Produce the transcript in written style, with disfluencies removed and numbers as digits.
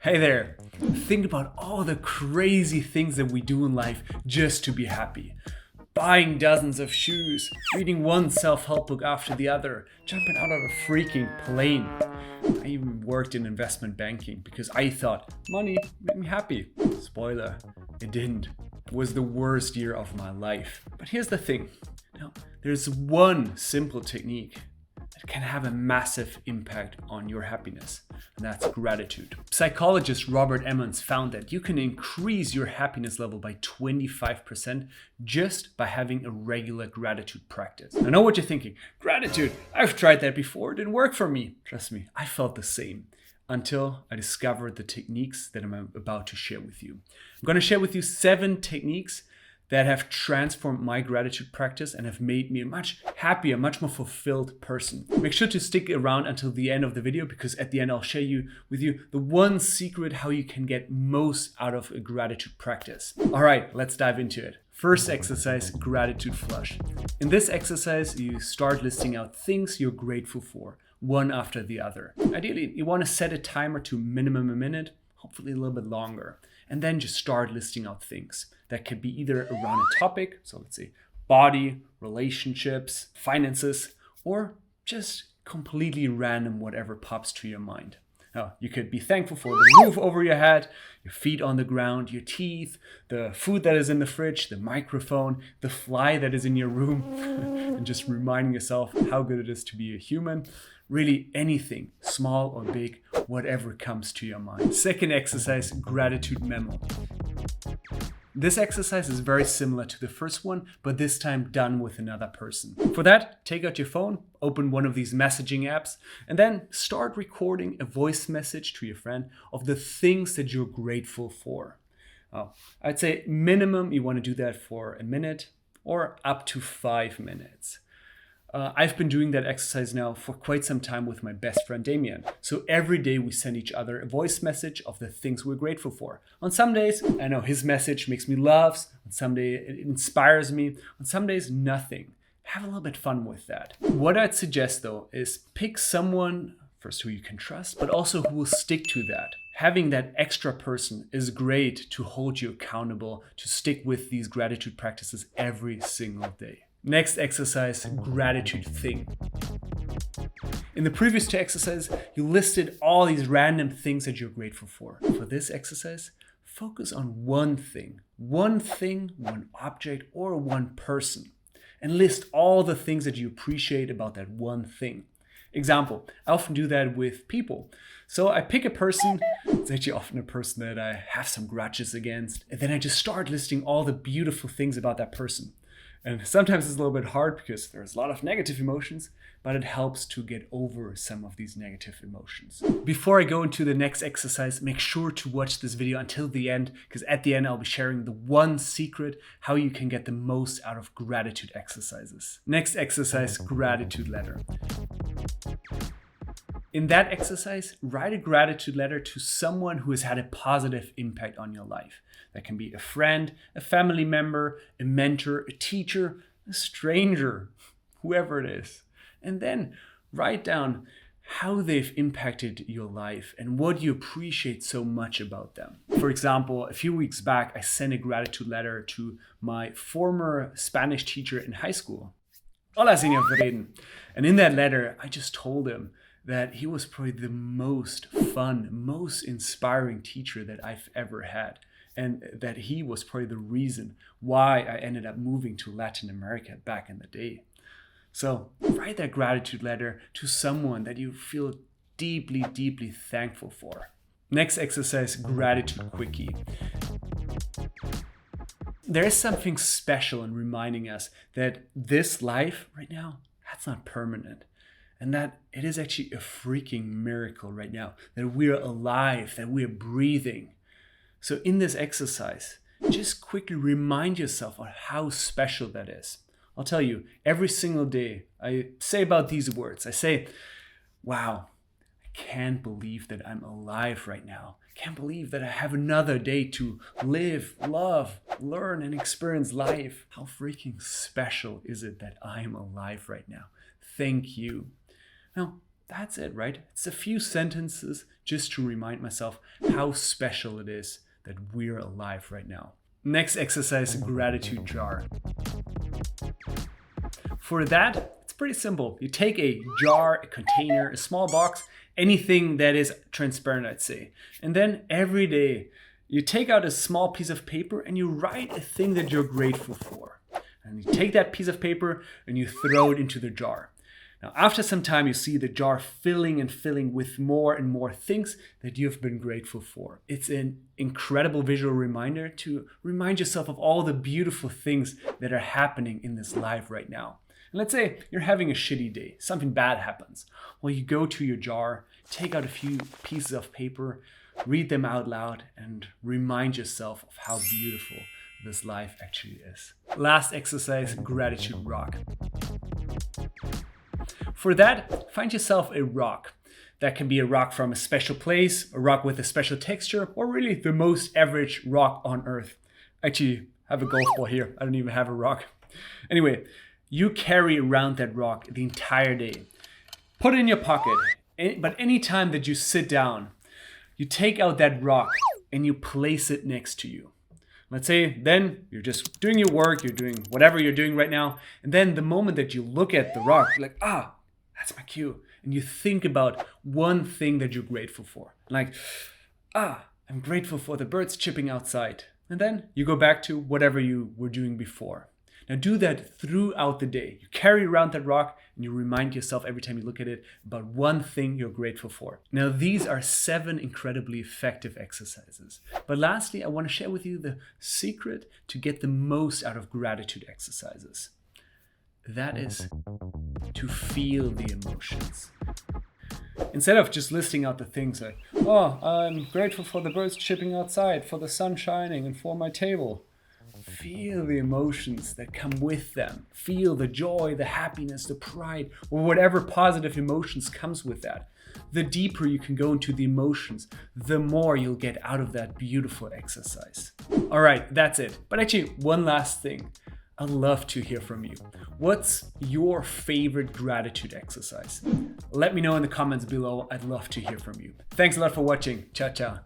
Hey there! Think about all the crazy things that we do in life just to be happy. Buying dozens of shoes, reading one self-help book after the other, jumping out of a freaking plane. I even worked in investment banking because I thought money made me happy. Spoiler, it didn't. It was the worst year of my life. But here's the thing. Now, there's one simple technique that can have a massive impact on your happiness, and that's gratitude. Psychologist Robert Emmons found that you can increase your happiness level by 25% just by having a regular gratitude practice. I know what you're thinking. Gratitude, I've tried that before, it didn't work for me. Trust me, I felt the same until I discovered the techniques that I'm about to share with you. I'm going to share with you 7 techniques that have transformed my gratitude practice and have made me a much happier, much more fulfilled person. Make sure to stick around until the end of the video, because at the end I'll share with you the one secret how you can get most out of a gratitude practice. All right, let's dive into it. First exercise, gratitude flush. In this exercise, you start listing out things you're grateful for, one after the other. Ideally, you want to set a timer to minimum a minute, hopefully a little bit longer, and then just start listing out things. That could be either around a topic, so let's say body, relationships, finances, or just completely random, whatever pops to your mind. Now, you could be thankful for the roof over your head, your feet on the ground, your teeth, the food that is in the fridge, the microphone, the fly that is in your room, and just reminding yourself how good it is to be a human. Really anything, small or big, whatever comes to your mind. Second exercise, gratitude memo. This exercise is very similar to the first one, but this time done with another person. For that, take out your phone, open one of these messaging apps, and then start recording a voice message to your friend of the things that you're grateful for. I'd say minimum you want to do that for a minute or up to 5 minutes. I've been doing that exercise now for quite some time with my best friend Damien. So every day we send each other a voice message of the things we're grateful for. On some days, I know his message makes me laugh. On some days, it inspires me. On some days, nothing. Have a little bit fun with that. What I'd suggest though is pick someone first who you can trust, but also who will stick to that. Having that extra person is great to hold you accountable, to stick with these gratitude practices every single day. Next exercise, gratitude thing. In the previous 2 exercises, you listed all these random things that you're grateful for. For this exercise, focus on one thing, one object, or one person, and list all the things that you appreciate about that one thing. Example, I often do that with people. So I pick a person, it's actually often a person that I have some grudges against, and then I just start listing all the beautiful things about that person. And sometimes it's a little bit hard because there's a lot of negative emotions, but it helps to get over some of these negative emotions. Before I go into the next exercise, make sure to watch this video until the end, because at the end I'll be sharing the one secret how you can get the most out of gratitude exercises. Next exercise, gratitude letter. In that exercise, write a gratitude letter to someone who has had a positive impact on your life. That can be a friend, a family member, a mentor, a teacher, a stranger, whoever it is. And then write down how they've impacted your life and what you appreciate so much about them. For example, a few weeks back, I sent a gratitude letter to my former Spanish teacher in high school. Hola, señor Freden. And in that letter, I just told him that he was probably the most fun, most inspiring teacher that I've ever had. And that he was probably the reason why I ended up moving to Latin America back in the day. So write that gratitude letter to someone that you feel deeply, deeply thankful for. Next exercise, gratitude quickie. There is something special in reminding us that this life right now, that's not permanent. And that it is actually a freaking miracle right now that we're alive, that we're breathing. So in this exercise, just quickly remind yourself of how special that is. I'll tell you, every single day, I say about these words. I say, wow, I can't believe that I'm alive right now. I can't believe that I have another day to live, love, learn, and experience life. How freaking special is it that I'm alive right now? Thank you. Now, that's it, right? It's a few sentences just to remind myself how special it is that we're alive right now. Next exercise, gratitude jar. For that, it's pretty simple. You take a jar, a container, a small box, anything that is transparent, I'd say. And then every day, you take out a small piece of paper and you write a thing that you're grateful for. And you take that piece of paper and you throw it into the jar. Now, after some time, you see the jar filling and filling with more and more things that you've been grateful for. It's an incredible visual reminder to remind yourself of all the beautiful things that are happening in this life right now. And let's say you're having a shitty day, something bad happens. Well, you go to your jar, take out a few pieces of paper, read them out loud, and remind yourself of how beautiful this life actually is. Last exercise, gratitude rock. For that, find yourself a rock. That can be a rock from a special place, a rock with a special texture, or really the most average rock on earth. Actually, I have a golf ball here. I don't even have a rock. Anyway, you carry around that rock the entire day. Put it in your pocket, but any time that you sit down, you take out that rock and you place it next to you. Let's say then you're just doing your work, you're doing whatever you're doing right now, and then the moment that you look at the rock, you're like, that's my cue. And you think about one thing that you're grateful for. Like, I'm grateful for the birds chirping outside. And then you go back to whatever you were doing before. Now do that throughout the day. You carry around that rock and you remind yourself every time you look at it about one thing you're grateful for. Now these are 7 incredibly effective exercises. But lastly, I want to share with you the secret to get the most out of gratitude exercises. That is to feel the emotions. Instead of just listing out the things like, I'm grateful for the birds chirping outside, for the sun shining, and for my table. Feel the emotions that come with them. Feel the joy, the happiness, the pride, or whatever positive emotions comes with that. The deeper you can go into the emotions, the more you'll get out of that beautiful exercise. All right, that's it. But actually, one last thing. I'd love to hear from you. What's your favorite gratitude exercise? Let me know in the comments below. I'd love to hear from you. Thanks a lot for watching. Ciao, ciao.